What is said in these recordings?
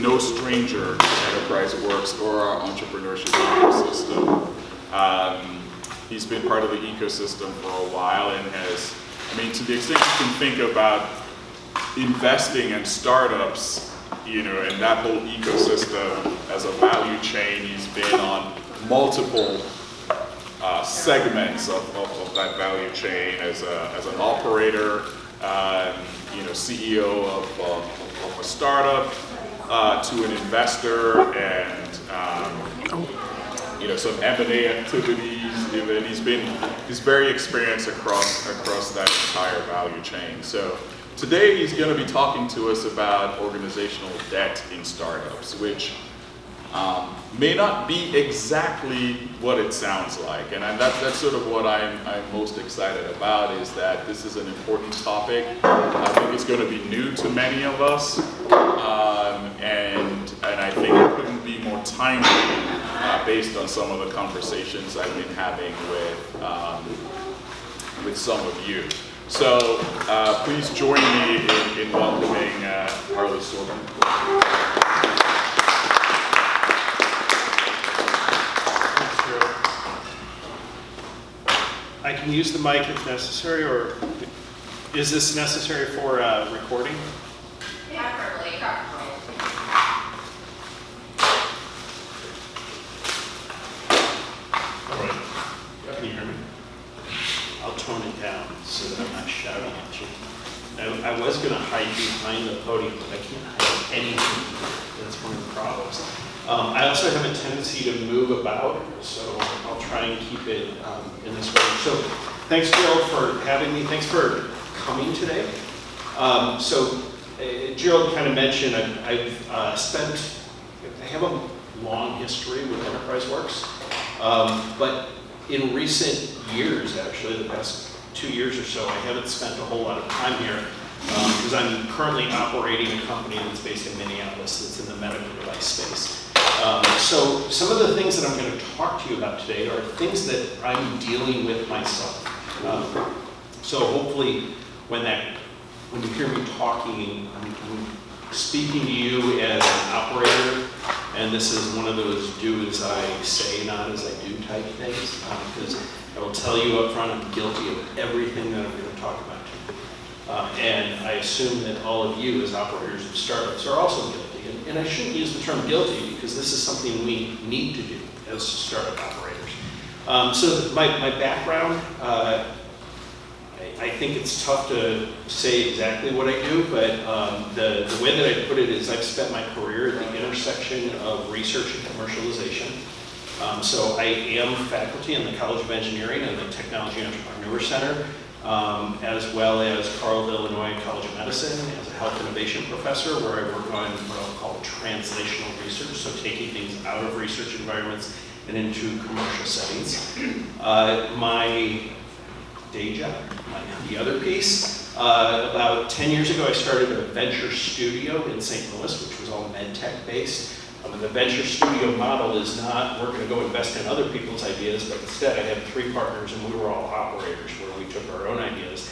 no stranger to Enterprise Works or our entrepreneurship ecosystem. He's been part of the ecosystem for a while and has, I mean, to the extent you can think about investing in startups, and that whole ecosystem as a value chain, he's been on multiple segments of that value chain as an operator, CEO of a startup, to an investor, and some M&A activities. And he's very experienced across that entire value chain. So today he's going to be talking to us about organizational debt in startups, which may not be exactly what it sounds like. And that's sort of what I'm most excited about, is that this is an important topic. I think it's going to be new to many of us, and I think it couldn't be more timely based on some of the conversations I've been having with some of you. So please join me in welcoming Harlee Sorkin. I can use the mic if necessary, or is this necessary for recording? Preferably. All right. Can you hear me? I'll tone it down so that I'm not shouting at you. Now, I was going to hide behind the podium, but I can't hide anything. That's one of the problems. I also have a tendency to move about, so I'll try and keep it in this way. So thanks, Gerald, for having me. Thanks for coming today. Gerald kind of mentioned I have a long history with Enterprise Works, but in recent years, actually, the past 2 years or so, I haven't spent a whole lot of time here because I'm currently operating a company that's based in Minneapolis that's in the medical device space. So some of the things that I'm going to talk to you about today are things that I'm dealing with myself. So hopefully when you hear me talking, I'm speaking to you as an operator, and this is one of those do as I say, not as I do type things, because I will tell you up front I'm guilty of everything that I'm going to talk about today. And I assume that all of you as operators of startups are also guilty. And I shouldn't use the term guilty because this is something we need to do as startup operators. So my background, I think it's tough to say exactly what I do, but the way that I put it is I've spent my career at the intersection of research and commercialization. So I am faculty in the College of Engineering and the Technology Entrepreneur Center, as well as Carlville, Illinois College of Medicine as a health innovation professor, where I work on what I'll call translational research, so taking things out of research environments and into commercial settings. My day job, the other piece, about 10 years ago I started a venture studio in St. Louis, which was all med tech based. The venture studio model is not, we're going to go invest in other people's ideas, but instead I had 3 partners and we were all operators, where we took our own ideas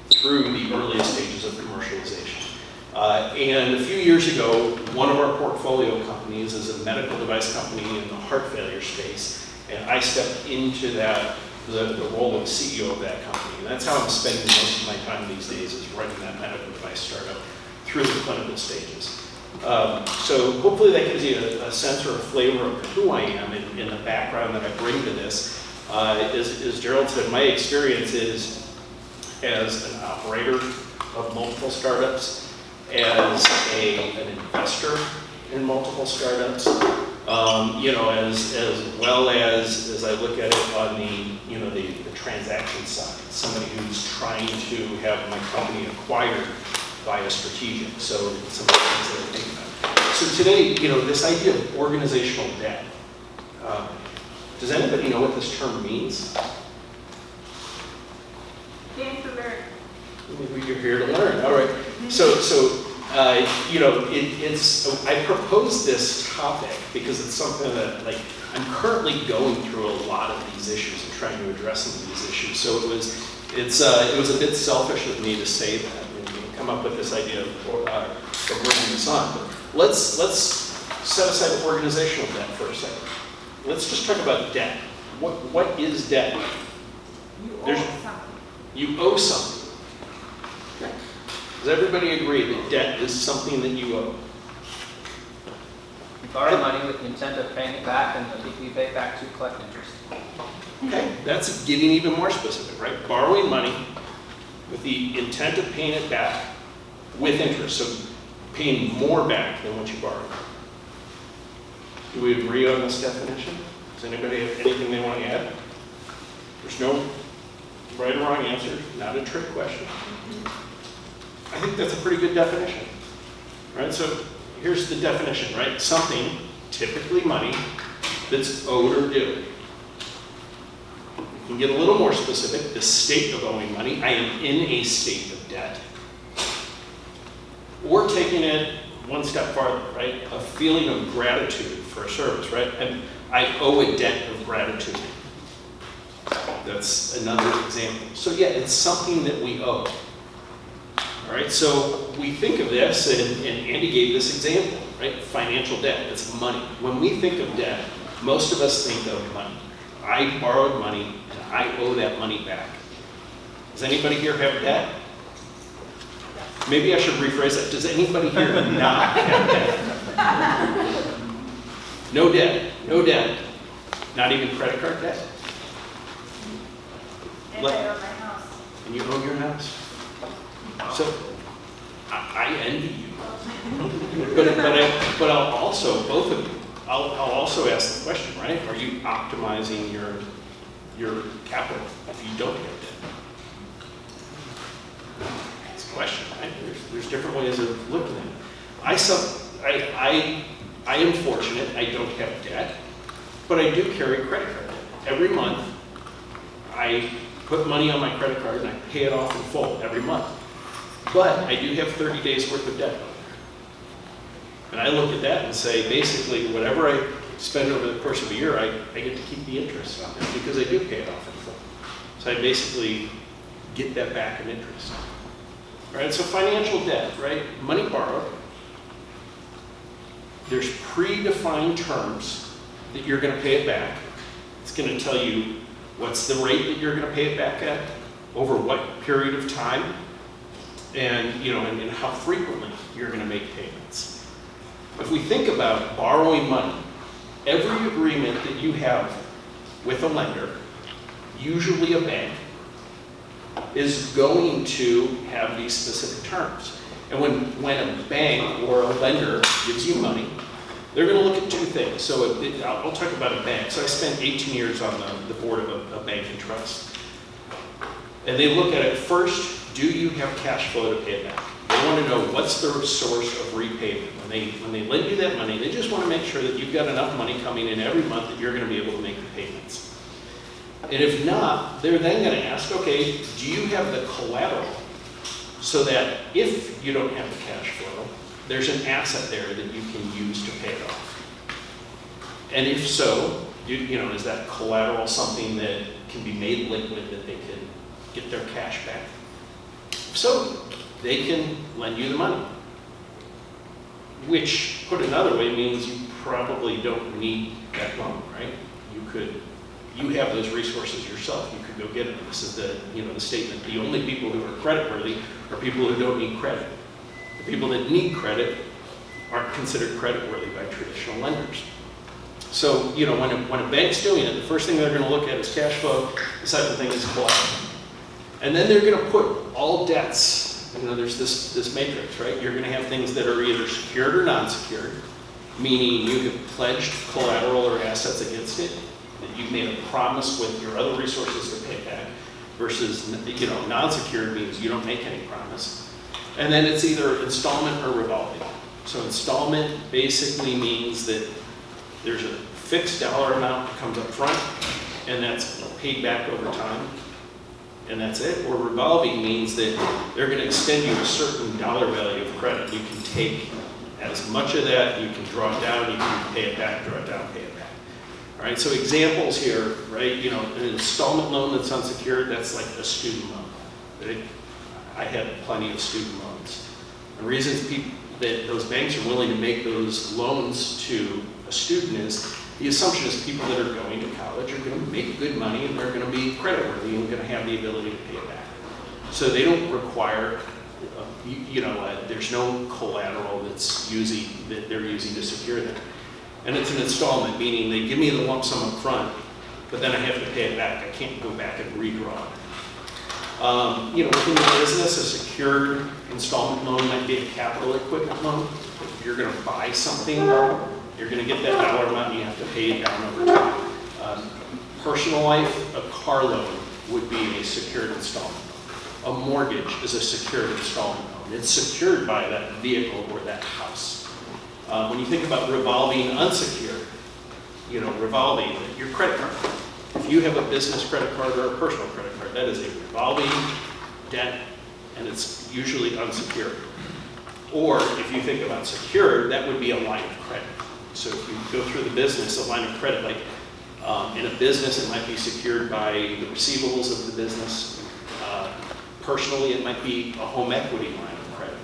through the earliest stages of commercialization. And a few years ago, one of our portfolio companies is a medical device company in the heart failure space, and I stepped into the role of CEO of that company. And that's how I'm spending most of my time these days, is running that medical device startup through the clinical stages. So hopefully that gives you a sense or a flavor of who I am and the background that I bring to this. As Gerald said, my experience is as an operator of multiple startups, as an investor in multiple startups, as well as I look at it on the transaction side, somebody who's trying to have my company acquired by a strategic. So some of the things that I think about. So today, this idea of organizational debt. Does anybody know what this term means? Came to learn. You're here to learn. All right. I proposed this topic because it's something that I'm currently going through a lot of these issues and trying to address some of these issues. So it was a bit selfish of me to say that and come up with this idea of bringing this on. But let's set aside organizational debt for a second. Let's just talk about debt. What is debt? You owe something. Okay. Does everybody agree that debt is something that you owe? You borrow money with the intent of paying it back, and the people you pay back to collect interest. Okay, that's getting even more specific, right? Borrowing money with the intent of paying it back with interest, so paying more back than what you borrowed. Do we agree on this definition? Does anybody have anything they want to add? There's no right or wrong answer, not a trick question. I think that's a pretty good definition, right? So here's the definition, right? Something, typically money, that's owed or due. You can get a little more specific, the state of owing money. I am in a state of debt. Or taking it one step farther, right? A feeling of gratitude for a service, right? And I owe a debt of gratitude. That's another example. So yeah, it's something that we owe. All right, so we think of this, and Andy gave this example, right? Financial debt, it's money. When we think of debt, most of us think of money. I borrowed money, and I owe that money back. Does anybody here have debt? Maybe I should rephrase that. Does anybody here not have debt? No debt, no debt. Not even credit card debt. And I own my house. And you own your house. So I envy you. But I'll also, both of you, I'll also ask the question, right? Are you optimizing your capital if you don't have debt? It's a question, right? There's different ways of looking at it. I am fortunate, I don't have debt, but I do carry credit card debt. Every month, I put money on my credit card and I pay it off in full every month. But I do have 30 days worth of debt. And I look at that and say, basically, whatever I spend over the course of a year, I get to keep the interest on it because I do pay it off in full. So I basically get that back in interest. Right? So financial debt, right? Money borrowed. There's predefined terms that you're going to pay it back. It's going to tell you what's the rate that you're going to pay it back at, over what period of time, and and how frequently you're going to make payments. If we think about borrowing money, every agreement that you have with a lender, usually a bank, is going to have these specific terms. And when a bank or a lender gives you money, they're going to look at two things. So I'll talk about a bank. So I spent 18 years on the board of a bank and trust. And they look at it first, do you have cash flow to pay it back? They want to know what's the source of repayment. When they lend you that money, they just want to make sure that you've got enough money coming in every month that you're going to be able to make the payments. And if not, they're then going to ask, okay, do you have the collateral so that if you don't have the cash flow, there's an asset there that you can use to pay it off? And if so, is that collateral something that can be made liquid that they can get their cash back? If so, they can lend you the money. Which, put another way, means you probably don't need that loan, right? You have those resources yourself. You could go get it. This is the statement. The only people who are creditworthy are people who don't need credit. The people that need credit aren't considered creditworthy by traditional lenders. So, when a bank's doing it, the first thing they're going to look at is cash flow. The second thing is collateral. And then they're going to put all debts, there's this matrix, right? You're going to have things that are either secured or non-secured, meaning you have pledged collateral or assets against it, that you've made a promise with your other resources to pay back, versus, non-secured means you don't make any promise. And then it's either installment or revolving. So installment basically means that there's a fixed dollar amount that comes up front, and that's paid back over time. And that's it. Or revolving means that they're going to extend you a certain dollar value of credit. You can take as much of that, you can draw it down, you can pay it back, draw it down, pay it back. All right, so examples here, right? An installment loan that's unsecured, that's like a student loan. Right? I had plenty of student loans. The reasons that those banks are willing to make those loans to a student is the assumption is people that are going to college are going to make good money and they're going to be creditworthy and going to have the ability to pay it back. So they don't require, there's no collateral that they're using to secure them. And it's an installment, meaning they give me the lump sum up front, but then I have to pay it back. I can't go back and redraw it. Within the business, a secured installment loan might be a capital equipment loan. If you're going to buy something, you're going to get that dollar amount and you have to pay it down over time. Personal life, a car loan would be a secured installment loan. A mortgage is a secured installment loan. It's secured by that vehicle or that house. When you think about revolving unsecured, revolving your credit card. If you have a business credit card or a personal credit card, that is a revolving debt, and it's usually unsecured. Or if you think about secured, that would be a line of credit. So if you go through the business, a line of credit, like in a business, it might be secured by the receivables of the business. Personally, it might be a home equity line of credit,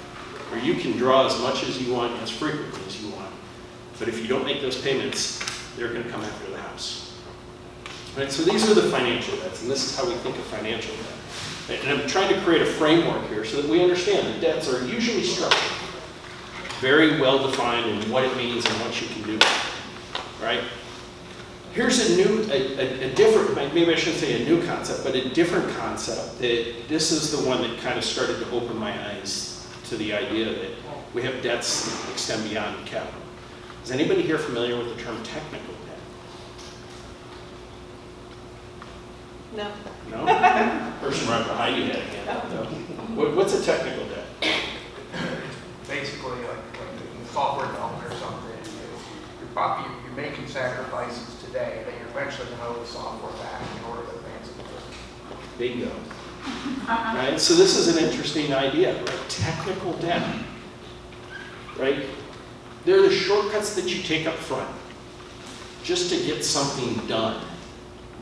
where you can draw as much as you want, as frequently as you want. But if you don't make those payments, they're going to come after the house. Right? So these are the financial debts, and this is how we think of financial debt. And I'm trying to create a framework here so that we understand that debts are usually structured, very well defined in what it means and what you can do. Right? Here's a different, maybe I shouldn't say a new concept, but a different concept. This is the one that kind of started to open my eyes to the idea that we have debts that extend beyond capital. Is anybody here familiar with the term technical debt? No. No? Person right behind you had a hand. No. What's a technical debt? Basically, like in software development or something, you're making sacrifices today that you're eventually going to owe the software back in order to advance it. Bingo. Right? So this is an interesting idea, right? Technical debt. Right? They're the shortcuts that you take up front just to get something done,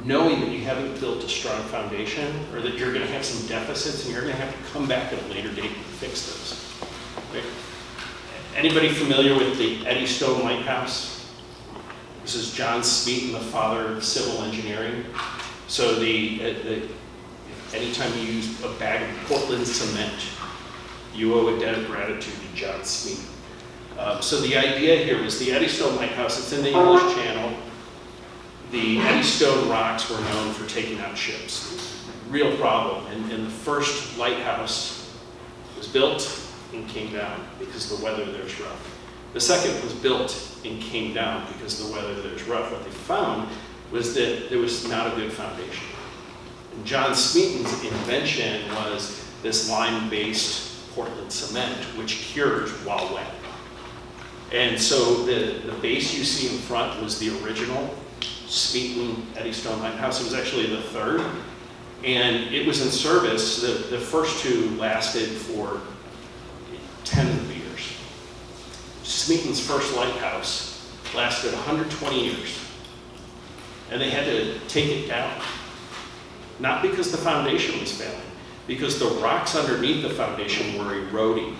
knowing that you haven't built a strong foundation or that you're going to have some deficits and you're going to have to come back at a later date and fix those. Right? Anybody familiar with the Eddystone Lighthouse? This is John Smeaton, the father of civil engineering. So anytime you use a bag of Portland cement, you owe a debt of gratitude to John Smeaton. So the idea here was the Eddystone Lighthouse. It's in the English Channel. The Eddystone rocks were known for taking out ships. Real problem. And the first lighthouse was built and came down because the weather there's rough. The second was built and came down because the weather there's rough. What they found was that there was not a good foundation. And John Smeaton's invention was this lime-based Portland cement, which cures while wet. And so the base you see in front was the original Smeaton Eddystone Lighthouse. It was actually the third. And it was in service. The first two lasted for tens of years. Smeaton's first lighthouse lasted 120 years. And they had to take it down. Not because the foundation was failing, because the rocks underneath the foundation were eroding.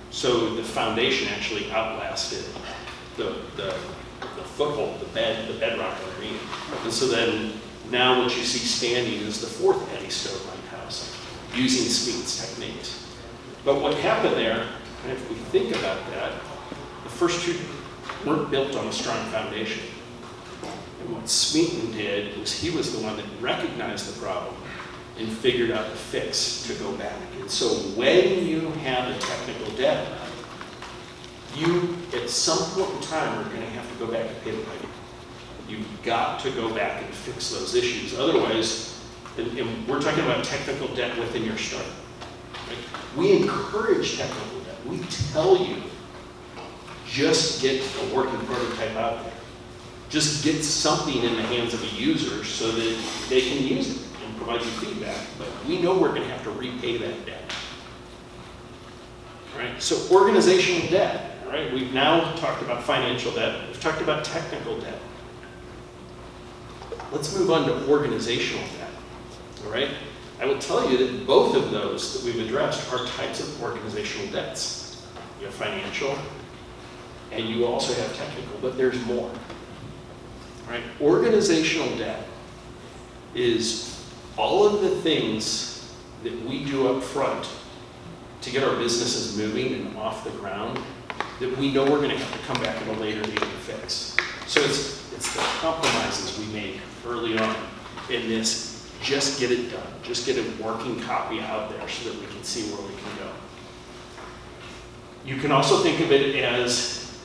So the foundation actually outlasted the foothold, the bedrock underneath. And so then now what you see standing is the fourth Eddystone Lighthouse using Smeaton's techniques. But what happened there, and if we think about that, the first two weren't built on a strong foundation. And what Smeaton did was he was the one that recognized the problem and figured out the fix to go back. And so when you have a technical debt, you at some point in time are going to have to go back and pay the money. You've got to go back and fix those issues. Otherwise, and we're talking about technical debt within your startup. Right? We encourage technical debt. We tell you, just get a working prototype out there. Just get something in the hands of a user so that they can use it and provide you feedback. But we know we're going to have to repay that debt. Right? So organizational debt. Right? We've now talked about financial debt. We've talked about technical debt. Let's move on to organizational debt. All right? I will tell you that both of those that we've addressed are types of organizational debts. You have financial, and you also have technical, but there's more. Right? Organizational debt is all of the things that we do up front to get our businesses moving and off the ground that we know we're going to have to come back at a later date to fix. So it's the compromises we make early on in this. Just get it done. Just get a working copy out there so that we can see where we can go. You can also think of it as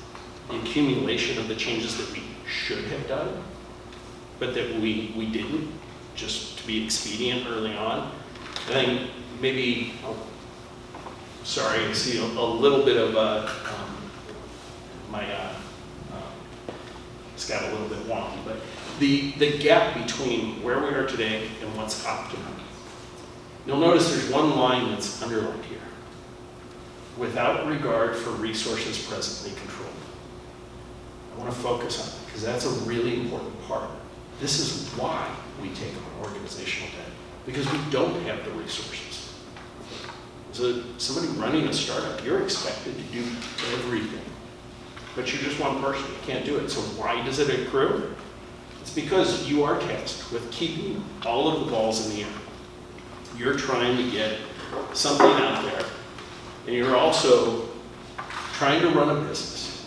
the accumulation of the changes that we should have done, but that we didn't, just to be expedient early on. And then maybe, sorry, I see a little bit of it's got a little bit wonky, but the gap between where we are today and what's optimum. You'll notice there's one line that's underlined here. Without regard for resources presently controlled. I want to focus on it because that's a really important part. This is why we take on organizational debt, because we don't have the resources. So somebody running a startup, you're expected to do everything, but you're just one person, you can't do it. So why does it accrue? It's because you are tasked with keeping all of the balls in the air. You're trying to get something out there, and you're also trying to run a business,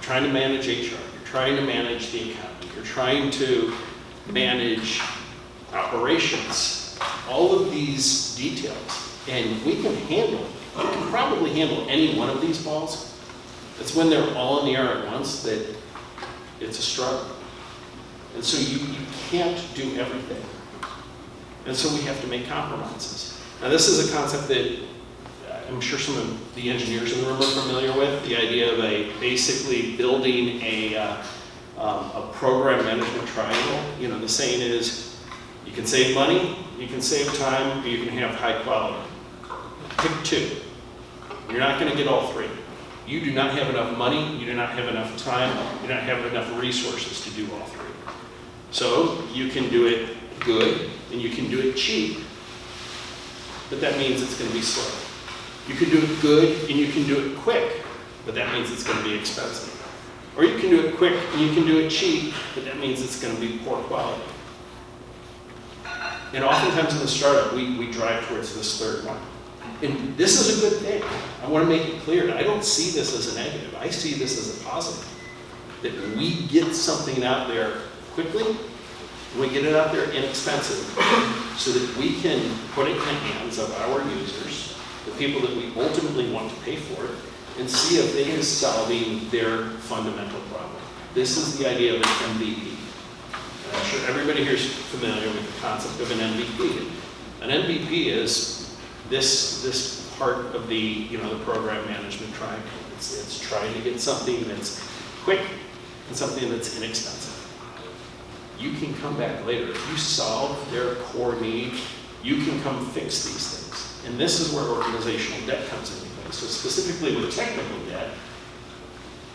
trying to manage HR, you're trying to manage the accounting, you're trying to manage operations, all of these details. And we can probably handle any one of these balls. It's when they're all in the air at once that it's a struggle. And so you can't do everything. And so we have to make compromises. Now this is a concept that I'm sure some of the engineers in the room are familiar with, the idea of basically building a program management triangle. You know, the saying is, you can save money, you can save time, or you can have high quality. Pick two. You're not going to get all three. You do not have enough money, you do not have enough time, you do not have enough resources to do all three. So you can do it good, and you can do it cheap, but that means it's going to be slow. You can do it good, and you can do it quick, but that means it's going to be expensive. Or you can do it quick, and you can do it cheap, but that means it's going to be poor quality. And oftentimes in the startup, we drive towards this third one. And this is a good thing. I want to make it clear. I don't see this as a negative. I see this as a positive. That we get something out there quickly, we get it out there inexpensive, so that we can put it in the hands of our users, the people that we ultimately want to pay for it, and see if it is solving their fundamental problem. This is the idea of an MVP. And I'm sure everybody here is familiar with the concept of an MVP. An MVP is this part of the the program management triangle. It's trying to get something that's quick and something that's inexpensive. You can come back later. If you solve their core need, you can come fix these things. And this is where organizational debt comes into play. So specifically with technical debt,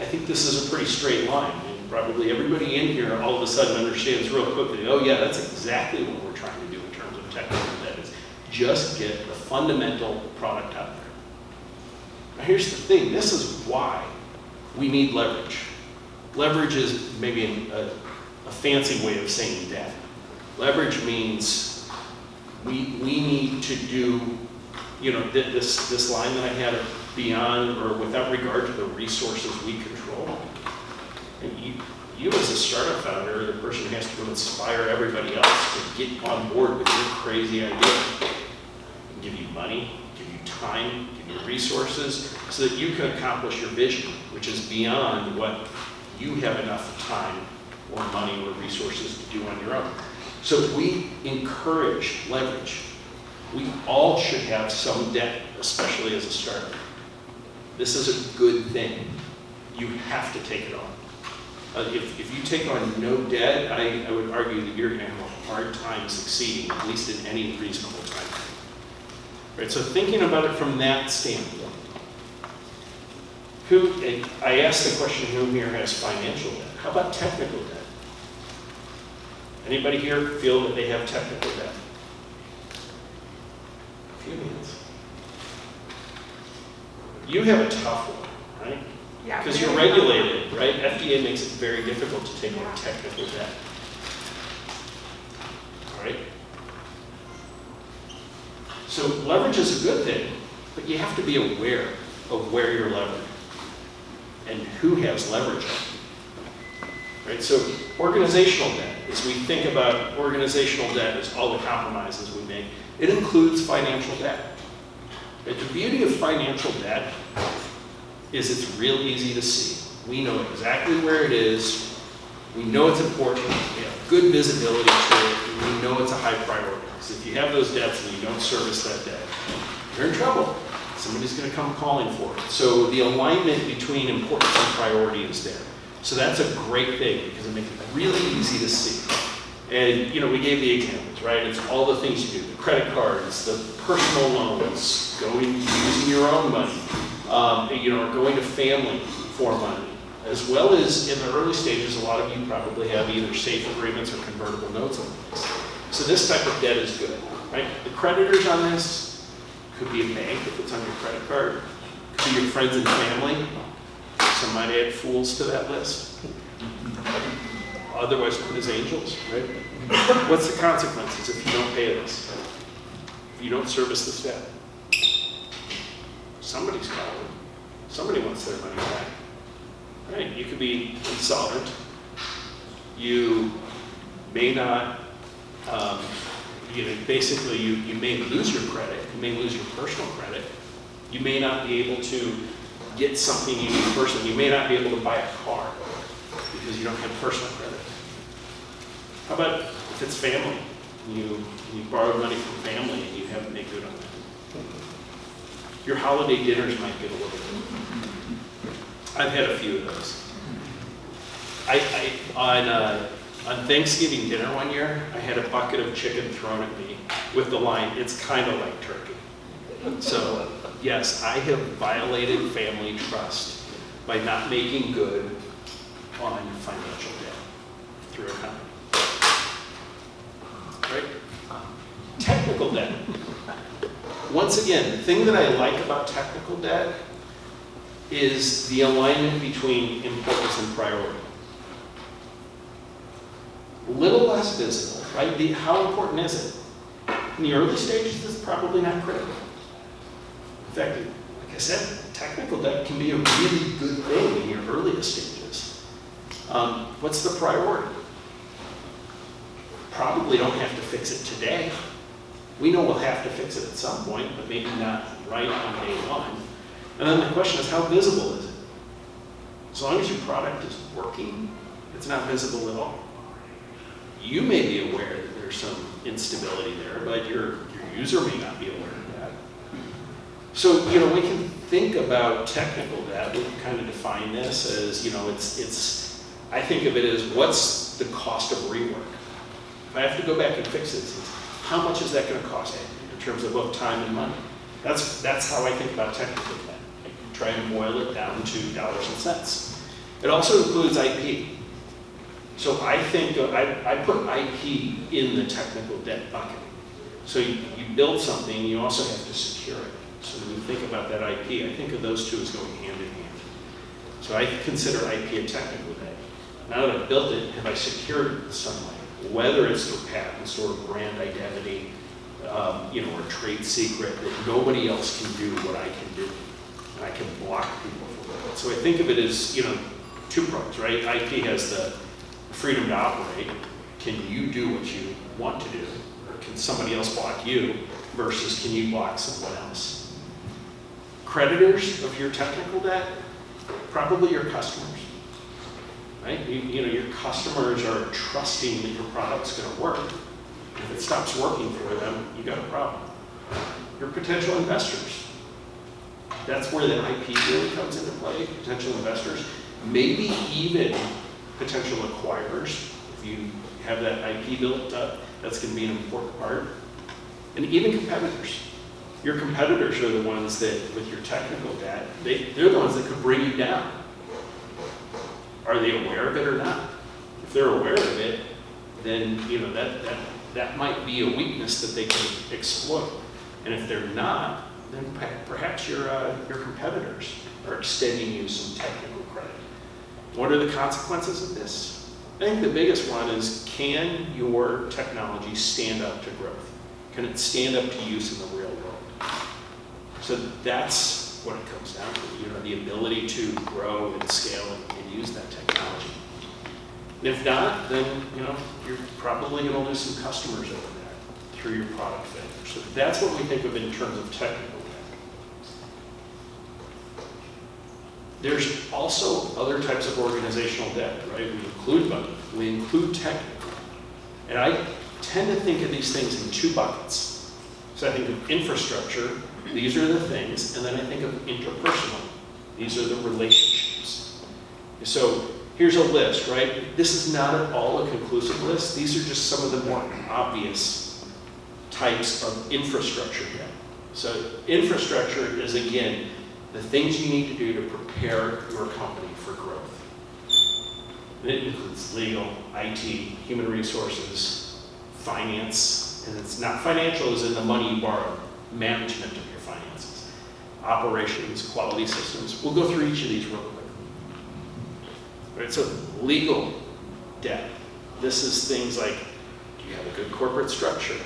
I think this is a pretty straight line. And probably everybody in here all of a sudden understands real quickly, oh yeah, that's exactly what we're trying to do in terms of technical debt, is just get the fundamental product out there. Now here's the thing, this is why we need leverage. Leverage is maybe a fancy way of saying debt. Leverage means we need to do, this line that I had, beyond or without regard to the resources we control. And you as a startup founder, the person who has to inspire everybody else to get on board with your crazy idea. Give you money, give you time, give you resources, so that you can accomplish your vision, which is beyond what you have enough time or money or resources to do on your own. So we encourage leverage. We all should have some debt, especially as a startup. This is a good thing. You have to take it on. If you take on no debt, I would argue that you're going to have a hard time succeeding, at least in any reasonable time. Right, so thinking about it from that standpoint, I asked the question, who here has financial debt? How about technical debt? Anybody here feel that they have technical debt? A few hands. You have a tough one. Yeah. Because you're regulated, right? FDA makes it very difficult to take on technical debt. All right? So leverage is a good thing, but you have to be aware of where you're levered and who has leverage on you. Right? So organizational debt, as we think about organizational debt as all the compromises we make, it includes financial debt. Right? The beauty of financial debt is it's real easy to see. We know exactly where it is. We know it's important. We have good visibility to it. And we know it's a high priority. So if you have those debts and you don't service that debt, you're in trouble. Somebody's going to come calling for it. So the alignment between importance and priority is there. So that's a great thing because it makes it really easy to see. And we gave the examples, right? It's all the things you do: the credit cards, the personal loans, using your own money, or going to family for money, as well as in the early stages, a lot of you probably have either safe agreements or convertible notes on this. So this type of debt is good, right? The creditors on this could be a bank if it's on your credit card, could be your friends and family. Some might add fools to that list. Otherwise known as angels, right? What's the consequences if you don't pay this? If you don't service this debt? Somebody's calling. Somebody wants their money back. Right? You could be insolvent. You may not, basically you may lose your credit. You may lose your personal credit. You may not be able to get something you need personally. You may not be able to buy a car because you don't have personal credit. How about if it's family? You borrowed money from family and you haven't made good on that. Your holiday dinners might get a little bit. I've had a few of those. On Thanksgiving dinner one year, I had a bucket of chicken thrown at me with the line, "It's kind of like turkey." So yes, I have violated family trust by not making good on financial debt through a company. Right? Technical debt. Once again, the thing that I like about technical debt is the alignment between importance and priority. A little less visible, right? How important is it? In the early stages, it's probably not critical. In fact, like I said, technical debt can be a really good thing in your earliest stages. What's the priority? Probably don't have to fix it today. We know we'll have to fix it at some point, but maybe not right on day one. And then the question is, how visible is it? As long as your product is working, it's not visible at all. You may be aware that there's some instability there, but your user may not be aware of that. So, we can think about technical debt. We can kind of define this as, I think of it as what's the cost of rework. If I have to go back and fix this, how much is that going to cost me in terms of both time and money? That's how I think about technical debt. I try and boil it down to dollars and cents. It also includes IP. So I think I put IP in the technical debt bucket. So you build something, you also have to secure it. So when you think about that IP, I think of those two as going hand in hand. So I consider IP a technical debt. Now that I've built it, have I secured it in some way? Whether it's through patents or brand identity, or trade secret, that nobody else can do what I can do. And I can block people from it. So I think of it as, two prongs, right? IP has the freedom to operate. Can you do what you want to do? Or can somebody else block you versus can you block someone else? Creditors of your technical debt, probably your customers. Right? Your customers are trusting that your product's going to work. If it stops working for them, you got a problem. Your potential investors. That's where the IP really comes into play. Potential investors, maybe even potential acquirers. If you have that IP built up, that's going to be an important part. And even competitors. Your competitors are the ones that, with your technical debt, they're the ones that could bring you down. Are they aware of it or not? If they're aware of it, then that might be a weakness that they can exploit. And if they're not, then perhaps your competitors are extending you some technical What are the consequences of this? I think the biggest one is, can your technology stand up to growth? Can it stand up to use in the real world? So that's what it comes down to, the ability to grow and scale and use that technology. And if not, then, you're probably going to lose some customers over there through your product failure. So that's what we think of in terms of technical debt. There's also other types of organizational debt, right? We include money, we include technical. And I tend to think of these things in two buckets. So I think of infrastructure, these are the things, and then I think of interpersonal, these are the relationships. So here's a list, right? This is not at all a conclusive list. These are just some of the more obvious types of infrastructure debt. So infrastructure is, again, the things you need to do to prepare your company for growth. And it includes legal, IT, human resources, finance, and it's not financial as in the money you borrow, management of your finances, operations, quality systems. We'll go through each of these real quick. Right, so legal debt. This is things like, do you have a good corporate structure?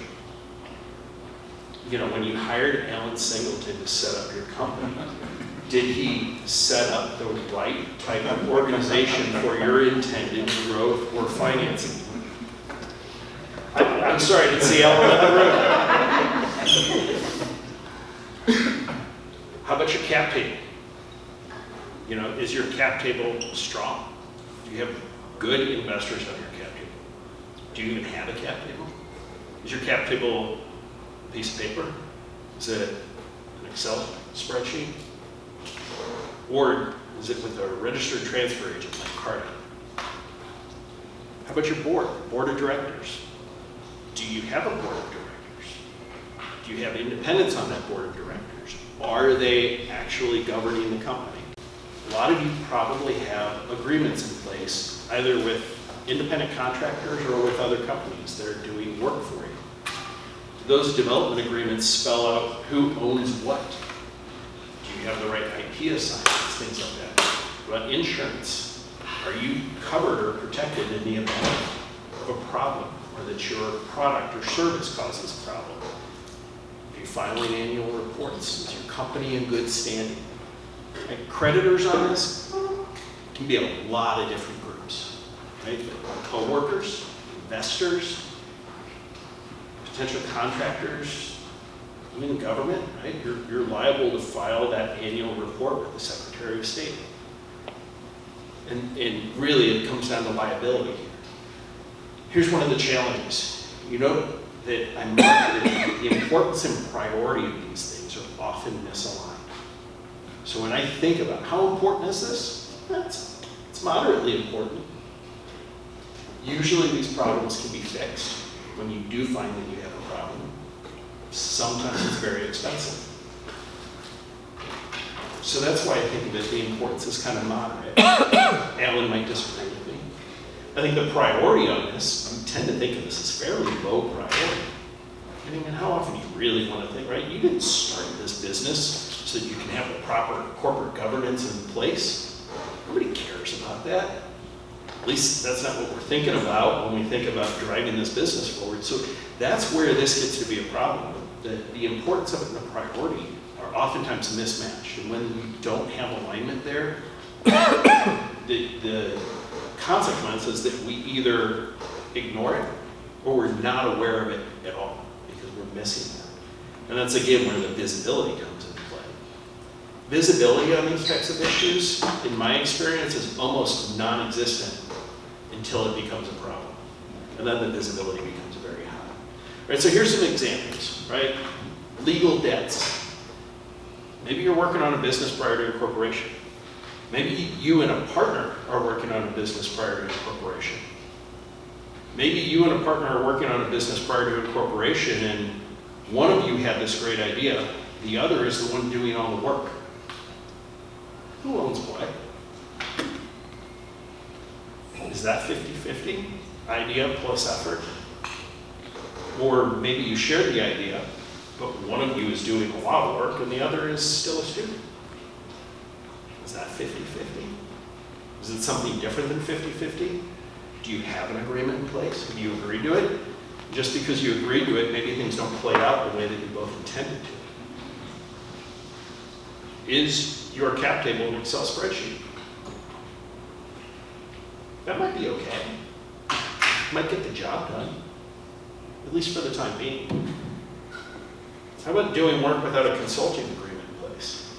When you hired Alan Singleton to set up your company, did he set up the right type of organization for your intended growth or financing? I'm sorry, I didn't see Alan in the room. How about your cap table? Is your cap table strong? Do you have good investors on your cap table? Do you even have a cap table? Is your cap table a piece of paper? Is it an Excel spreadsheet? Or is it with a registered transfer agent like Carta? How about your board of directors? Do you have a board of directors? Do you have independents on that board of directors? Are they actually governing the company? A lot of you probably have agreements in place, either with independent contractors or with other companies that are doing work for you. Those development agreements spell out who owns what. Do you have the right IP assignments, things like that. What about insurance? Are you covered or protected in the event of a problem, or that your product or service causes a problem? Are you filing annual reports? Is your company in good standing? And creditors on this can be a lot of different groups, right? Co-workers, investors, potential contractors, even government, right? You're liable to file that annual report with the Secretary of State. And really it comes down to liability here. Here's one of the challenges. You know that I marketed the importance and priority of these things are often misaligned. So when I think about how important is this, it's moderately important. Usually these problems can be fixed when you do find that you have a problem. Sometimes it's very expensive. So that's why I think that the importance is kind of moderate. Alan might disagree with me. I think the priority on this, you tend to think of this as fairly low priority. I mean, how often do you really want to think, right? You didn't start this business so that you can have the proper corporate governance in place. Nobody cares about that. At least that's not what we're thinking about when we think about driving this business forward. So that's where this gets to be a problem. The importance of it and the priority are oftentimes mismatched. And when we don't have alignment there, the consequence is that we either ignore it or we're not aware of it at all because we're missing that. And that's again where the visibility comes into play. Visibility on these types of issues, in my experience, is almost non-existent until it becomes a problem. And then the visibility becomes very high. Right, so here's some examples, right? Legal debts. Maybe you're working on a business prior to incorporation. Maybe you and a partner are working on a business prior to incorporation. Maybe you and a partner are working on a business prior to incorporation and one of you had this great idea, the other is the one doing all the work. Who owns what? Is that 50-50? Idea plus effort? Or maybe you share the idea, but one of you is doing a lot of work and the other is still a student. Is that 50-50? Is it something different than 50-50? Do you have an agreement in place? Have you agreed to it? Just because you agreed to it, maybe things don't play out the way that you both intended to. Is your cap table an Excel spreadsheet? That might be okay. Might get the job done, at least for the time being. How about doing work without a consulting agreement in place?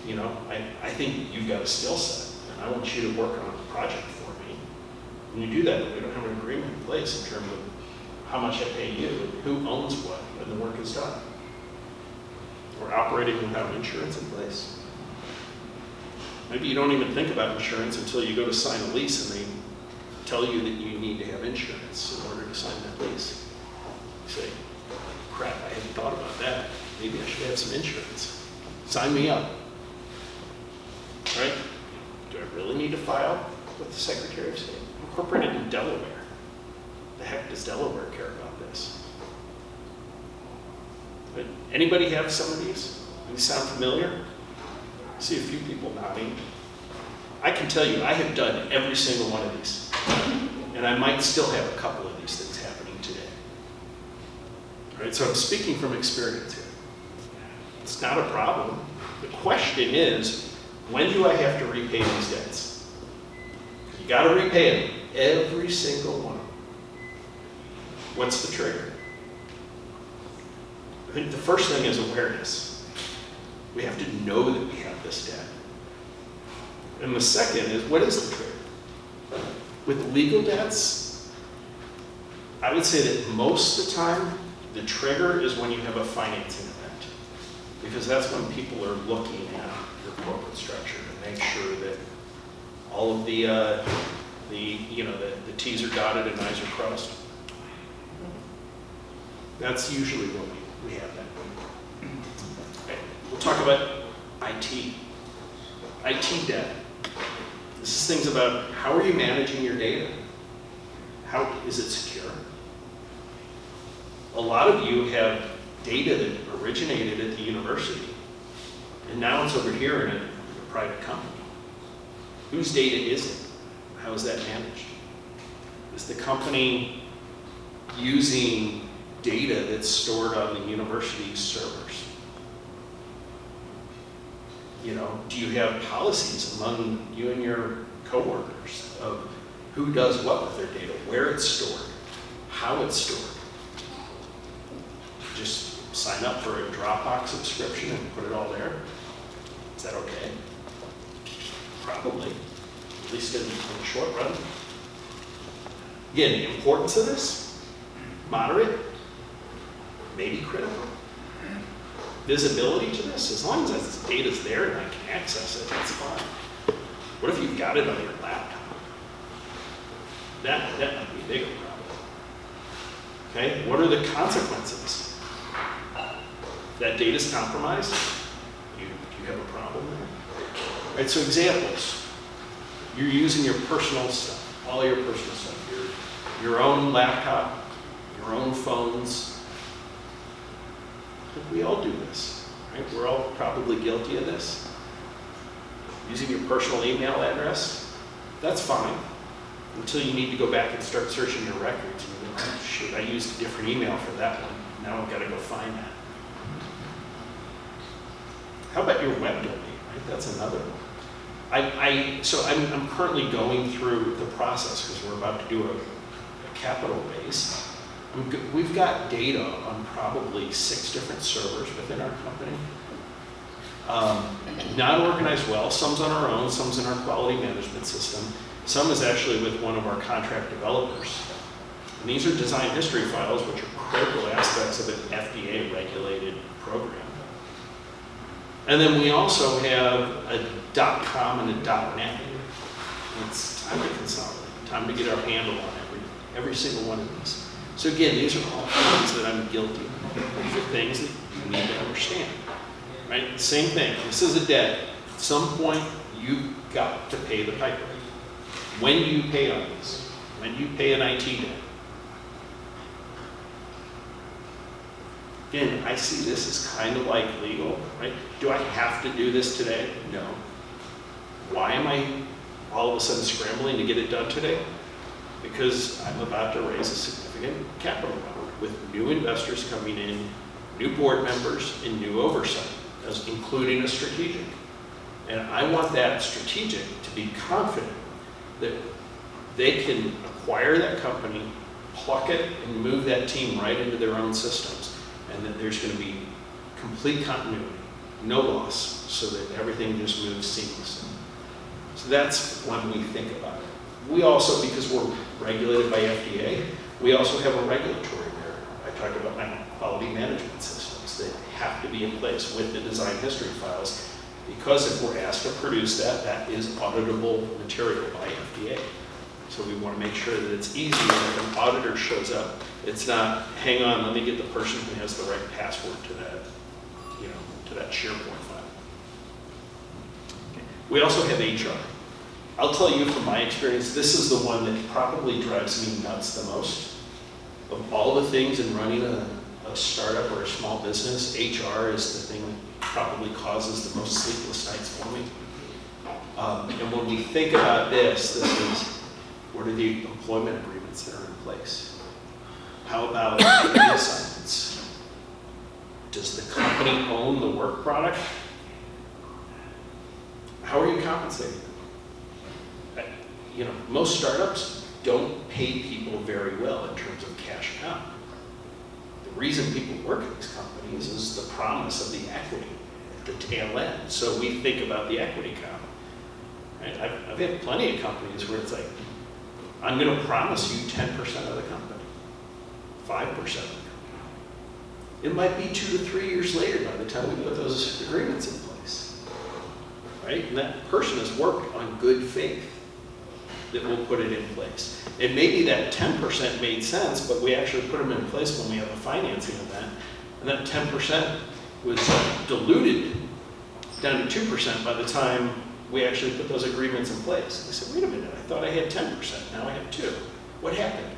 You know, I think you've got a skill set, and I want you to work on a project for me. When you do that, we don't have an agreement in place in terms of how much I pay you, and who owns what when the work is done. We're operating without insurance in place. Maybe you don't even think about insurance until you go to sign a lease and they tell you that you need to have insurance in order to sign that lease. You say, crap, I hadn't thought about that. Maybe I should have some insurance. Sign me up. Right? Do I really need to file with the Secretary of State? I'm incorporated in Delaware. The heck does Delaware care about this? But anybody have some of these? These sound familiar? I see a few people nodding. I can tell you, I have done every single one of these. And I might still have a couple of these things happening today. All right, so I'm speaking from experience here. It's not a problem. The question is, when do I have to repay these debts? You got to repay them, every single one. What's the trigger? I think the first thing is awareness. We have to know that we have this debt. And the second is, what is the trigger? With legal debts, I would say that most of the time, the trigger is when you have a financing event. Because that's when people are looking at your corporate structure to make sure that all of the T's are dotted and I's are crossed. That's usually when we have that. Okay. We'll talk about IT. IT debt. This is things about how are you managing your data? How is it secure? A lot of you have data that originated at the university, and now it's over here in a private company. Whose data is it? How is that managed? Is the company using data that's stored on the university's servers? You know, do you have policies among you and your coworkers of who does what with their data, where it's stored, how it's stored? Just sign up for a Dropbox subscription and put it all there? Is that okay? Probably, at least in the short run. Again, the importance of this, moderate, maybe critical. Visibility to this, as long as this data's there and I can access it, that's fine. What if you've got it on your laptop? That might be a bigger problem. Okay, what are the consequences? That data's compromised, you have a problem there. Right, so examples. You're using your personal stuff, all your personal stuff, your own laptop, your own phones. We all do this, right? We're all probably guilty of this. Using your personal email address, that's fine, until you need to go back and start searching your records. And you go, oh, shoot, I used a different email for that one. Now I've got to go find that. How about your web domain, right? That's another one. So I'm currently going through the process because we're about to do a capital raise. We've got data on probably 6 different servers within our company. Not organized well. Some's on our own, some's in our quality management system. Some is actually with one of our contract developers. And these are design history files, which are critical aspects of an FDA-regulated program. And then we also have a .com and a .net. It's time to consolidate, time to get our handle on every single one of these. So again, these are all things that I'm guilty of. These are things that you need to understand, right? Same thing, this is a debt. At some point, you've got to pay the piper. When do you pay on this? When do you pay an IT debt? Again, I see this as kind of like legal, right? Do I have to do this today? No. Why am I all of a sudden scrambling to get it done today? Because I'm about to raise a significant capital round with new investors coming in, new board members, and new oversight, including a strategic. And I want that strategic to be confident that they can acquire that company, pluck it, and move that team right into their own systems, and that there's going to be complete continuity, no loss, so that everything just moves seamlessly. So that's when we think about it. We also, because we're regulated by FDA, we also have a regulatory barrier. I talked about my quality management systems that have to be in place with the design history files, because if we're asked to produce that, that is auditable material by FDA. So we want to make sure that it's easy, and if an auditor shows up, it's not, hang on, let me get the person who has the right password to that, to that SharePoint file. We also have HR. I'll tell you from my experience, this is the one that probably drives me nuts the most. Of all the things in running a startup or a small business, HR is the thing that probably causes the most sleepless nights for me. And when we think about this is, what are the employment agreements that are in place? How about the assignments? Does the company own the work product? How are you compensating them? Most startups don't pay people very well in terms of cash out. The reason people work at these companies is the promise of the equity at the tail end. So we think about the equity comp. Right? I've had plenty of companies where it's like, I'm going to promise you 10% of the company, 5% of the company. It might be 2 to 3 years later by the time we put those agreements in place. Right? And that person has worked on good faith that we'll put it in place. And maybe that 10% made sense, but we actually put them in place when we have a financing event. And that 10% was diluted down to 2% by the time we actually put those agreements in place. I said, wait a minute, I thought I had 10%, now I have 2. What happened?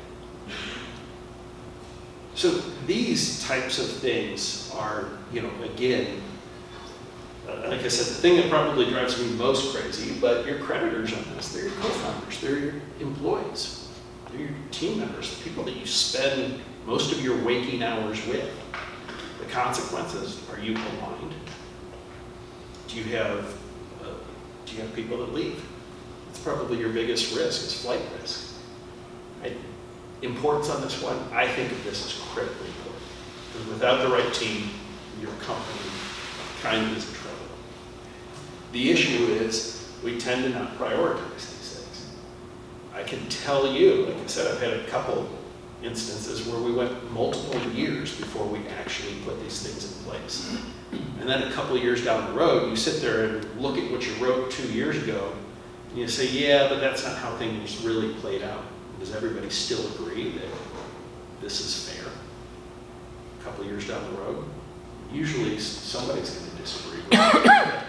So these types of things are, again, like I said, the thing that probably drives me most crazy, but your creditors on this, they're your co-founders, they're your employees, they're your team members, the people that you spend most of your waking hours with. The consequences, are you aligned? Do you have people that leave? It's probably your biggest risk, is flight risk. Right? Importance on this one, I think of this as critically important. Because without the right team, your company kind of is in trouble. The issue is we tend to not prioritize these things. I can tell you, like I said, I've had a couple instances where we went multiple years before we actually put these things in place. And then a couple of years down the road, you sit there and look at what you wrote 2 years ago, and you say, yeah, but that's not how things really played out. Does everybody still agree that this is fair? A couple of years down the road, usually somebody's going to disagree with it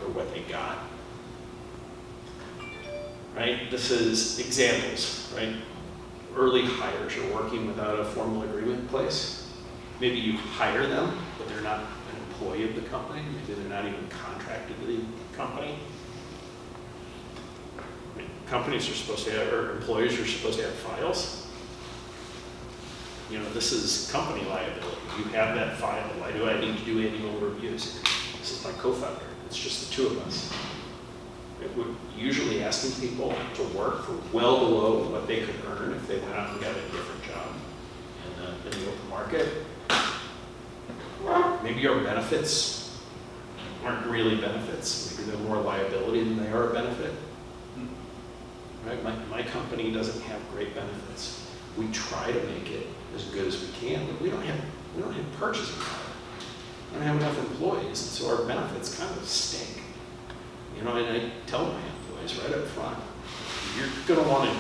or what they got. Right? This is examples, right? Early hires are working without a formal agreement in place. Maybe you hire them, but they're not an employee of the company. Maybe they're not even contracted to the company. Companies are supposed to have, or employees are supposed to have files. This is company liability. You have that file. Why do I need to do annual reviews? This is my co-founder. It's just the 2 of us. We're usually asking people to work for well below what they could earn if they went out and got a different job in the open market. Maybe our benefits aren't really benefits. Maybe they're more liability than they are a benefit. Right? My company doesn't have great benefits. We try to make it as good as we can, but we don't have purchasing power. We don't have enough employees, and so our benefits kind of stink. And I tell my employees right up front, you're going to want to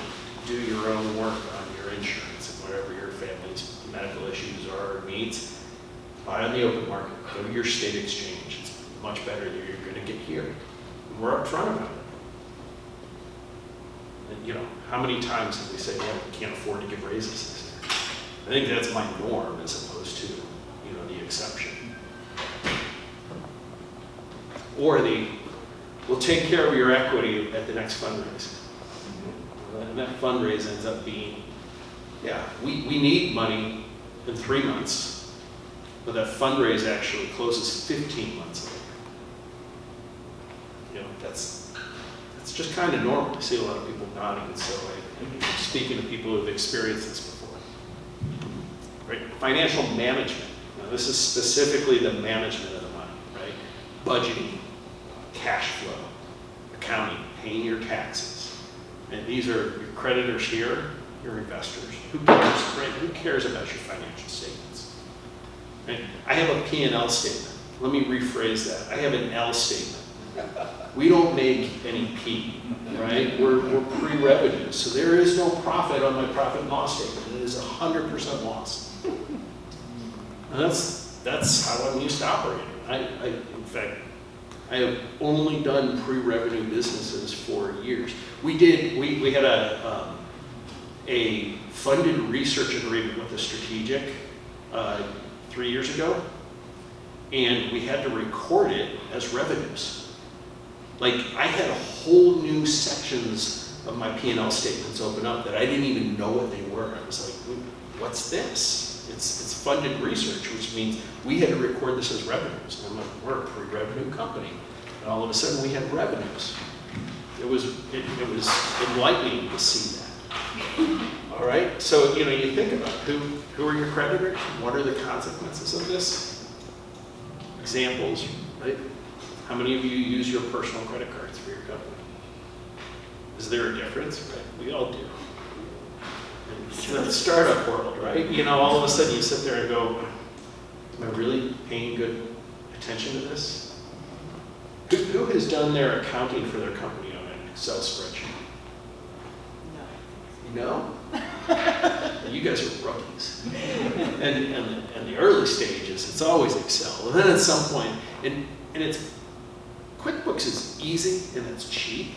do your own work on your insurance and whatever your family's medical issues are or needs. Buy on the open market. Go to your state exchange. It's much better than you're going to get here. And we're up front about it. And, how many times have we said, yeah, we can't afford to give raises this year? I think that's my norm as opposed to, the exception. Or the we'll take care of your equity at the next fundraise. And that fundraise ends up being, yeah, we need money in 3 months, but that fundraise actually closes 15 months later. You know, that's just kind of normal. I see a lot of people nodding, so I'm speaking to people who have experienced this before. Right? Financial management. Now, this is specifically the management of the money, right? Budgeting, cash flow, accounting, paying your taxes. And these are your creditors here, your investors. Who cares, right? Who cares about your financial statements? Right? I have a P&L statement. Let me rephrase that. I have an L statement. We don't make any P, right? We're pre-revenue, so there is no profit on my profit and loss statement. It is 100% loss. And that's how I'm used to operating. In fact, I have only done pre-revenue businesses for years. We had a funded research agreement with a strategic 3 years ago, and we had to record it as revenues. Like, I had whole new sections of my P&L statements open up that I didn't even know what they were. I was like, what's this? It's funded research, which means we had to record this as revenues. And I'm like, we're a pre-revenue company. And all of a sudden we had revenues. It was enlightening to see that. All right, so you think about who are your creditors? What are the consequences of this? Examples, right? How many of you use your personal credit cards for your company? Is there a difference? Right, we all do. It's the startup world, right? All of a sudden you sit there and go, am I really paying good attention to this? Who has done their accounting for their company on an Excel spreadsheet? No? You guys are rookies. And in the early stages, it's always Excel. And then at some point, and it's QuickBooks is easy and it's cheap.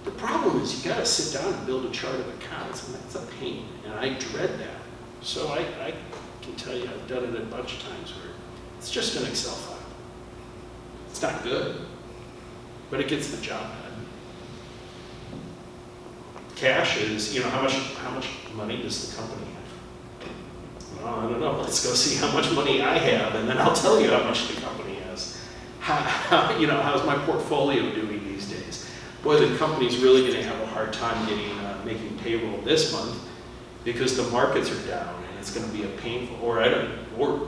The problem is you got to sit down and build a chart of accounts, and that's a pain, and I dread that. So I can tell you I've done it a bunch of times where it's just an Excel file. It's not good, but it gets the job done. Cash is, how much money does the company have? Well, I don't know. Let's go see how much money I have, and then I'll tell you how much the company has. How's my portfolio doing these days? Boy, the company's really going to have a hard time making payroll this month because the markets are down and it's going to be a painful, or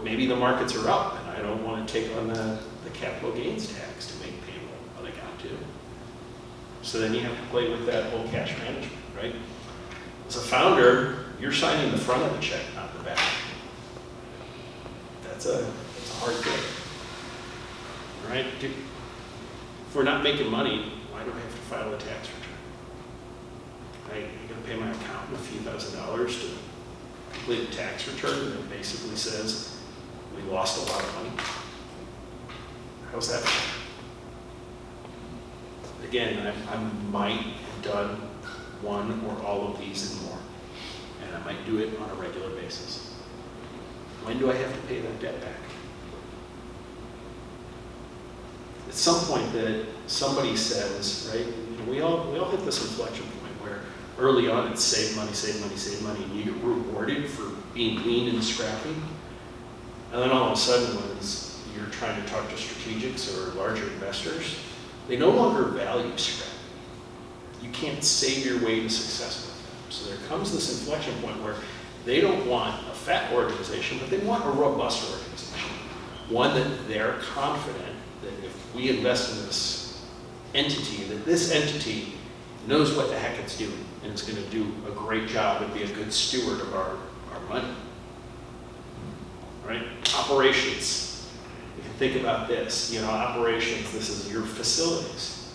maybe the markets are up and I don't want to take on the capital gains tax to make payroll, but I got to. So then you have to play with that whole cash management, right? As a founder, you're signing the front of the check, not the back. That's a hard thing, right? If we're not making money, why do I have to file a tax return? I'm going to pay my accountant a few $1,000s to complete a tax return that basically says we lost a lot of money. How's that? Again, I might have done one or all of these and more, and I might do it on a regular basis. When do I have to pay that debt back? At some point that somebody says, right, we all hit this inflection point where early on it's save money, save money, save money, and you get rewarded for being lean and scrappy. And then all of a sudden when you're trying to talk to strategics or larger investors, they no longer value scrap. You can't save your way to success with them. So there comes this inflection point where they don't want a fat organization, but they want a robust organization. One that they're confident that if we invest in this entity, that this entity knows what the heck it's doing and it's going to do a great job and be a good steward of our money. Right? Operations. You can think about this. Operations, this is your facilities.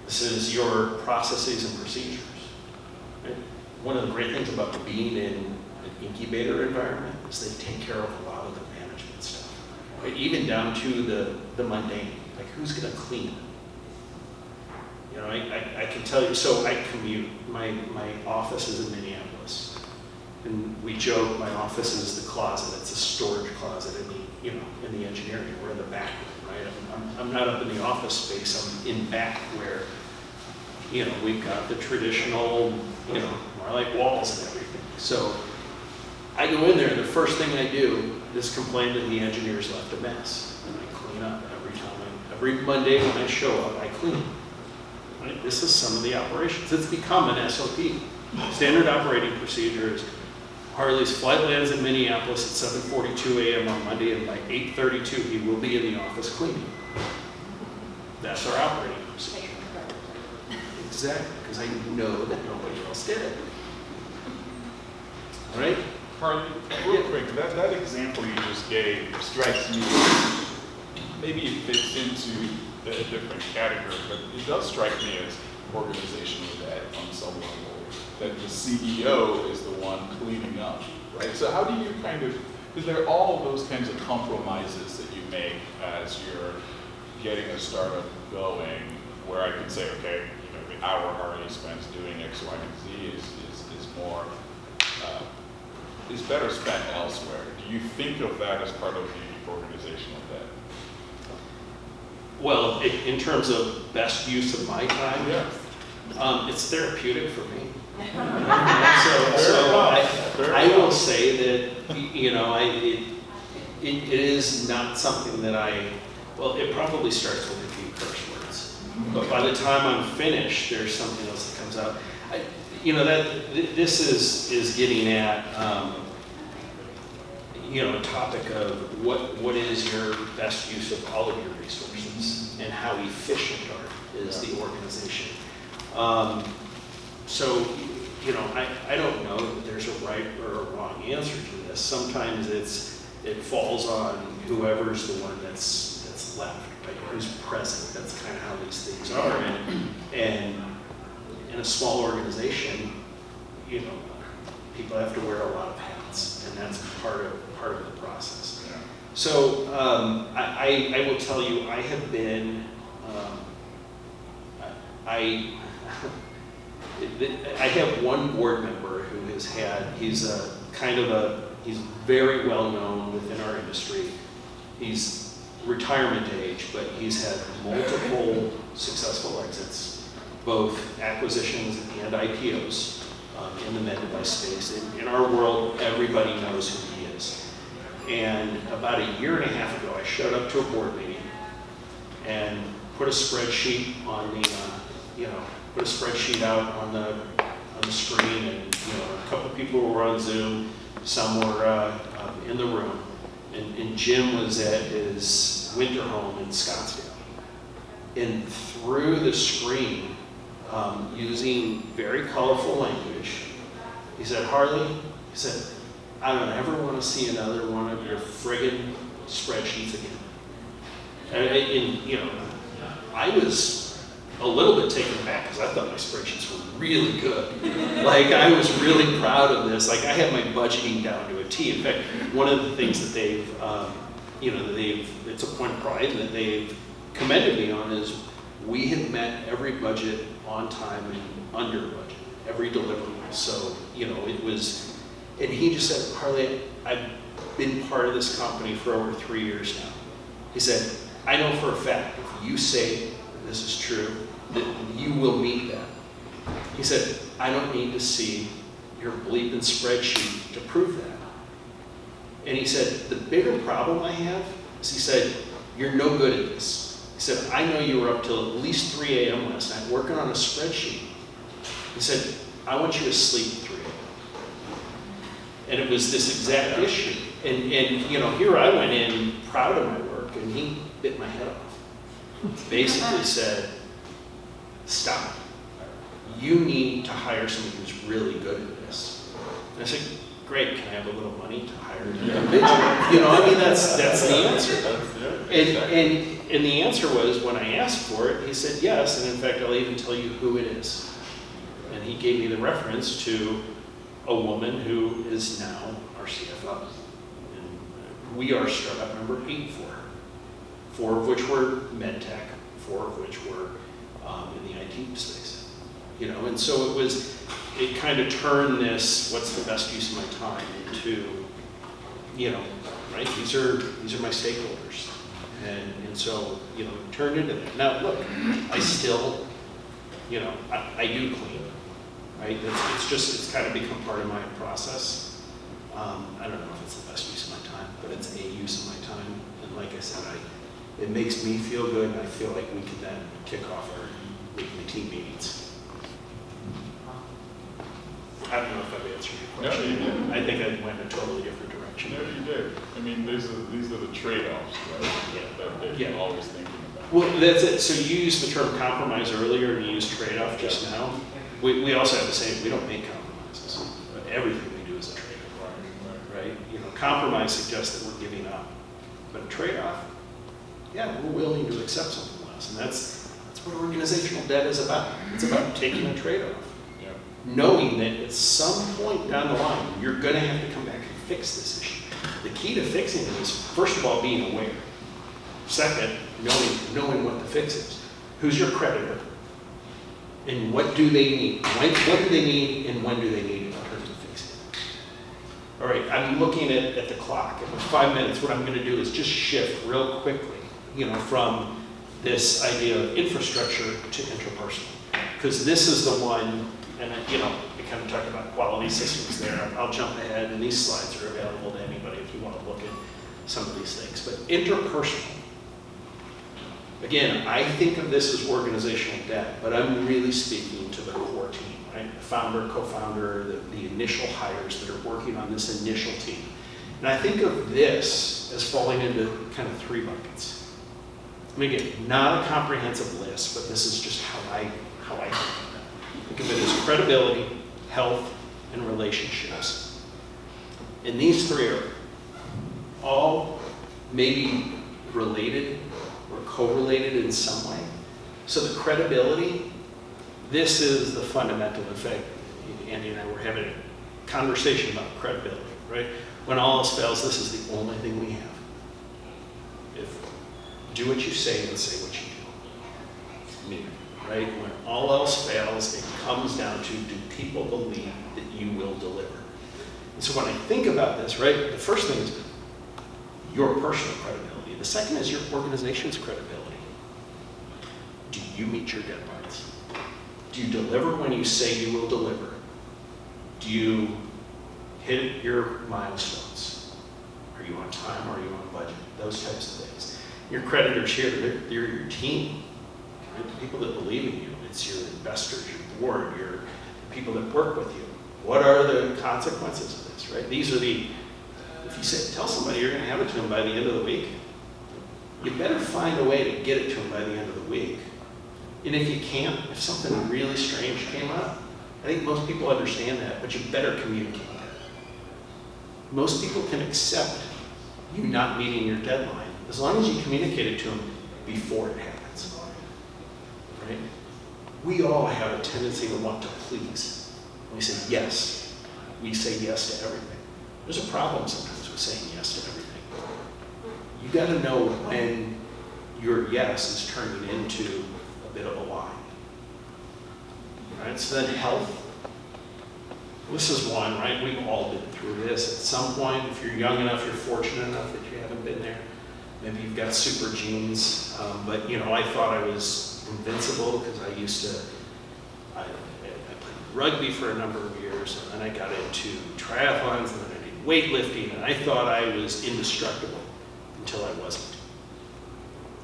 This is your processes and procedures. Right? One of the great things about being in an incubator environment is they take care of a lot of the management stuff. Right? Even down to the mundane, like who's going to clean? I can tell you, so I commute. My office is in Minneapolis. And we joke, my office is the closet. It's a storage closet in the engineering. We're in the back room, right? I'm not up in the office space. I'm in back where, we've got the traditional, more like walls and everything. So I go in there, and the first thing I do is complain that the engineers left a mess. And I clean up every Monday when I show up, I clean. Right? This is some of the operations. It's become an SOP. Standard operating procedures. Harlee's flight lands in Minneapolis at 7:42 a.m. on Monday, and by 8:32 he will be in the office cleaning. That's our operating procedure. Exactly, because I know that nobody else did it. All right? Harlee, real quick, that example you just gave strikes me as maybe it fits into a different category, but it does strike me as organizational debt on some level, that the CEO is the one cleaning up, right? So how do you because there are all those kinds of compromises that you make as you're getting a startup going, where I can say, okay, the hour Harlee spends doing X, Y, and Z is more, is better spent elsewhere. Do you think of that as part of the organizational debt? Well, in terms of best use of my time, Yeah. it's therapeutic for me. I will say that, it is not something that it probably starts with a few curse words. But by the time I'm finished, there's something else that comes out. This is getting at, a topic of what is your best use of all of your resources and how efficient is the organization. I don't know that there's a right or a wrong answer to this. Sometimes it falls on whoever's the one that's left, right? Who's present. That's kind of how these things are. And in a small organization, people have to wear a lot of hats, and that's part of the process. Yeah. So I will tell you, I have been, I have one board member who he's very well known within our industry. He's retirement age, but he's had multiple successful exits, both acquisitions and IPOs in the med device space. In our world, everybody knows who he is. And about a year and a half ago, I showed up to a board meeting and put a spreadsheet put a spreadsheet out on the screen, and a couple people were on Zoom, some were in the room, and Jim was at his winter home in Scottsdale. And through the screen, using very colorful language, he said, "Harlee," he said, "I don't ever want to see another one of your friggin' spreadsheets again." And I was a little bit taken aback because I thought my spreadsheets were really good. Like, I was really proud of this. Like, I had my budgeting down to a T. In fact, one of the things that it's a point of pride that they've commended me on is we have met every budget on time and under budget, every deliverable. So, it was, and he just said, "Harlee, I've been part of this company for over 3 years now." He said, "I know for a fact, if you say this is true, that you will meet that." He said, "I don't need to see your bleeping spreadsheet to prove that." And he said, "The bigger problem I have," is he said, "you're no good at this." He said, "I know you were up till at least 3 a.m. last night working on a spreadsheet." He said, "I want you to sleep at 3 a.m. And it was this exact issue. And here I went in proud of my work, and he bit my head off. Basically said, "Stop. You need to hire someone who's really good at this." And I said, "Great, can I have a little money to hire an individual?" That's the answer. And the answer was, when I asked for it, he said yes, and in fact, I'll even tell you who it is. And he gave me the reference to a woman who is now our CFO. And we are startup number 8 for her, 4 of which were med tech, 4 of which were in the IT space. and so it kind of turned this, what's the best use of my time, into, right, these are my stakeholders. And so, it turned into that. Now, look, I still, I do clean, right? It's kind of become part of my process. I don't know if it's the best use of my time, but it's a use of my time. And like I said, it makes me feel good, and I feel like we can then kick off our weekly team meetings. I don't know if I've answered your question. No, you did. I think I went in a totally different direction. No, you did. I mean, these are the trade-offs, right? That you're always thinking about. Well, that's it. So you used the term compromise earlier, and you used trade-off just now. We also have the same, we don't make compromises. Everything we do is a trade-off, right? Compromise suggests that we're giving up. But a trade-off, yeah, we're willing to accept something less. And that's what organizational debt is about. It's about taking a trade-off. Knowing that at some point down the line, you're going to have to come back and fix this issue. The key to fixing it is, first of all, being aware. Second, knowing what the fix is. Who's your creditor? And what do they need? What do they need, and when do they need it in terms of fixing it? All right, I'm looking at the clock. In 5 minutes, what I'm going to do is just shift real quickly, from this idea of infrastructure to interpersonal. Because this is the one. And we kind of talked about quality systems there. I'll jump ahead, and these slides are available to anybody if you want to look at some of these things. But interpersonal, again, I think of this as organizational debt, but I'm really speaking to the core team, right? The founder, co-founder, the initial hires that are working on this initial team. And I think of this as falling into kind of 3 buckets. I mean, again, not a comprehensive list, but this is just how I think of it. Think of it as credibility, health, and relationships. And these 3 are all maybe related or correlated in some way. So the credibility, this is the fundamental effect. Andy and I were having a conversation about credibility, right? When all else fails, this is the only thing we have. Do what you say and say what you do. Me. Right? When all else fails, it comes down to, do people believe that you will deliver? And so when I think about this, right, the first thing is your personal credibility. The second is your organization's credibility. Do you meet your deadlines? Do you deliver when you say you will deliver? Do you hit your milestones? Are you on time? Are you on budget? Those types of things. Your creditors here, they're your team. The people that believe in you. It's your investors, your board, your people that work with you. What are the consequences of this, right? These are if you tell somebody you're going to have it to them by the end of the week, you better find a way to get it to them by the end of the week. And if you can't, if something really strange came up, I think most people understand that, but you better communicate that. Most people can accept you not meeting your deadline as long as you communicate it to them before it happens. Right? We all have a tendency to want to please. We say yes. We say yes to everything. There's a problem sometimes with saying yes to everything. You got to know when your yes is turning into a bit of a lie. Right? So then health. This is one, right? We've all been through this at some point. If you're young enough, you're fortunate enough that you haven't been there. Maybe you've got super genes, but I thought I was invincible because I played rugby for a number of years, and then I got into triathlons, and then I did weightlifting, and I thought I was indestructible until I wasn't.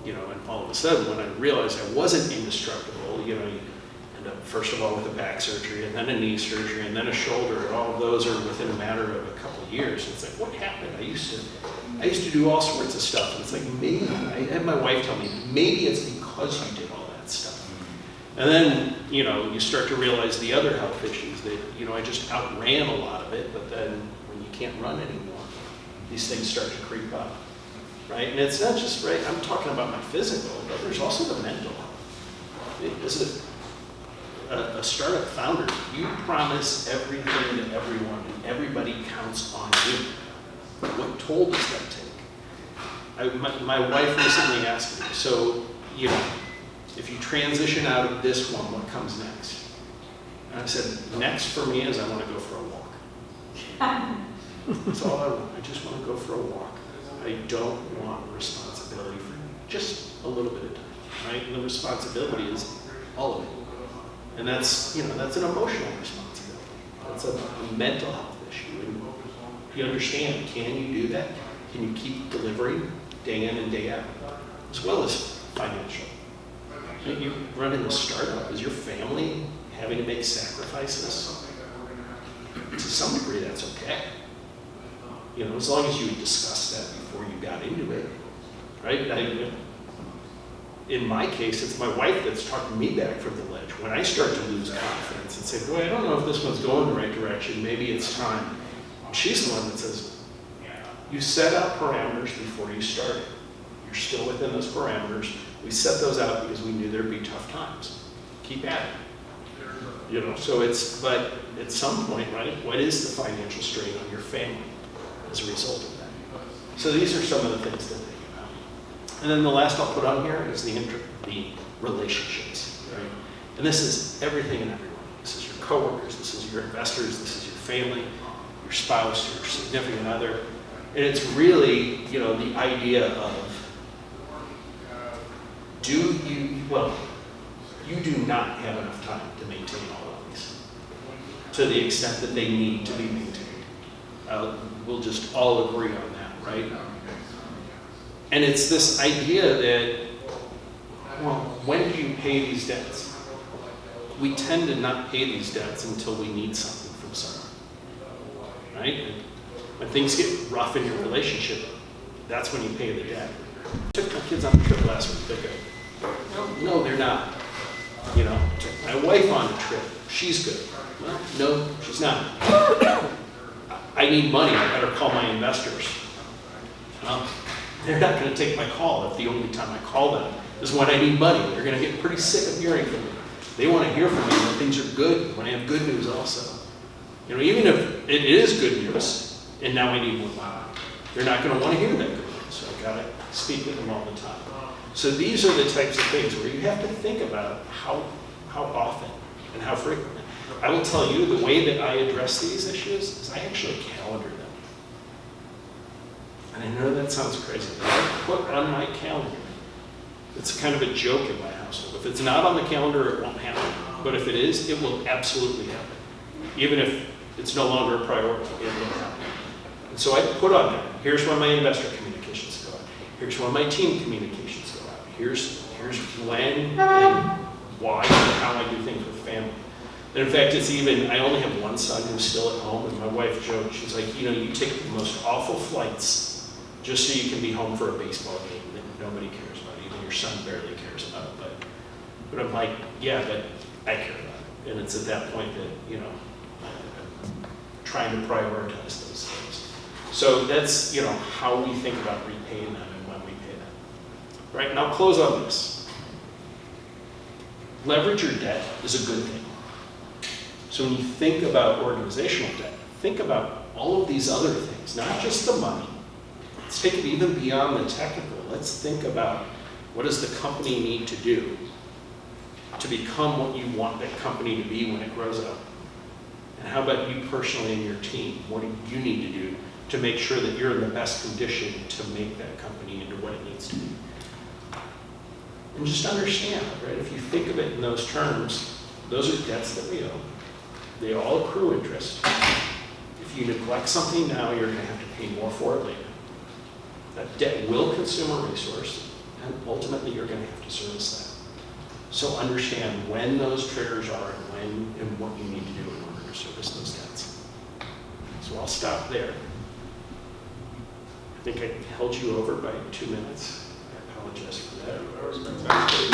And all of a sudden, when I realized I wasn't indestructible, you end up first of all with a back surgery, and then a knee surgery, and then a shoulder, and all of those are within a matter of a couple of years. And it's like, what happened? I used to do all sorts of stuff, and it's like, maybe, I had my wife tell me, maybe it's because you did all that stuff. And then, you start to realize the other health issues that, I just outran a lot of it, but then when you can't run anymore, these things start to creep up, right? And it's not just, right, I'm talking about my physical, but there's also the mental health. As a startup founder, you promise everything to everyone, and everybody counts on you. What toll does that take? My wife recently asked me, so, if you transition out of this one, what comes next? And I said, next for me is I want to go for a walk. That's all I want. I just want to go for a walk. I don't want responsibility for just a little bit of time, right? And the responsibility is all of it. And that's, that's an emotional responsibility. That's a mental health issue. And you understand, can you do that? Can you keep delivering day in and day out? As well as financial. You run in a startup, is your family having to make sacrifices? To some degree, that's okay. As long as you had discussed that before you got into it, right? In my case, it's my wife that's talking me back from the ledge. When I start to lose confidence and say, boy, I don't know if this one's going the right direction, maybe it's time. She's the one that says, you set out parameters before you started. You're still within those parameters. We set those out because we knew there'd be tough times. Keep at it. But at some point, right, what is the financial strain on your family as a result of that? So these are some of the things to think about. And then the last I'll put on here is the relationships, right? And this is everything and everyone. This is your coworkers, this is your investors, this is your family, your spouse, your significant other. And it's really, the idea of, you do not have enough time to maintain all of these to the extent that they need to be maintained. We'll just all agree on that, right? And it's this idea that, when do you pay these debts? We tend to not pay these debts until we need something from someone, right? And when things get rough in your relationship, that's when you pay the debt. I took my kids on a trip last week. They're good. No, they're not. Took my wife on a trip. She's good. Well, no, she's not. I need money. I better call my investors. Well, they're not going to take my call if the only time I call them is when I need money. They're going to get pretty sick of hearing from me. They want to hear from me when things are good, when I have good news also. Even if it is good news, and now I need more money, they're not going to want to hear that good news. So I've got to speak with them all the time. So these are the types of things where you have to think about how often and how frequently. I will tell you, the way that I address these issues is I actually calendar them. And I know that sounds crazy, but I put on my calendar. It's kind of a joke in my household. If it's not on the calendar, it won't happen. But if it is, it will absolutely happen. Even if it's no longer a priority, it will happen. And so I put on there, here's when my investor communications go out. Here's when my team communications go out. Here's when and why and how I do things with family. And in fact, it's even, I only have one son who's still at home, and my wife joked, she's like, you take the most awful flights just so you can be home for a baseball game that nobody cares about, even your son barely cares about. But I'm like, yeah, but I care about it. And it's at that point that, I'm trying to prioritize those things. So that's, how we think about repaying them and when we pay them. Right, and I'll close on this. Leverage your debt is a good thing. So when you think about organizational debt, think about all of these other things, not just the money. Let's take it even beyond the technical. Let's think about, what does the company need to do to become what you want that company to be when it grows up? And how about you personally and your team? What do you need to do to make sure that you're in the best condition to make that company into what it needs to be? And just understand, right? If you think of it in those terms, those are debts that we owe. They all accrue interest. If you neglect something now, you're going to have to pay more for it later. That debt will consume a resource, and ultimately you're going to have to service that. So understand when those triggers are and when and what you need to do in order to service those debts. So I'll stop there. I think I held you over by 2 minutes. I apologize for that. That was fantastic.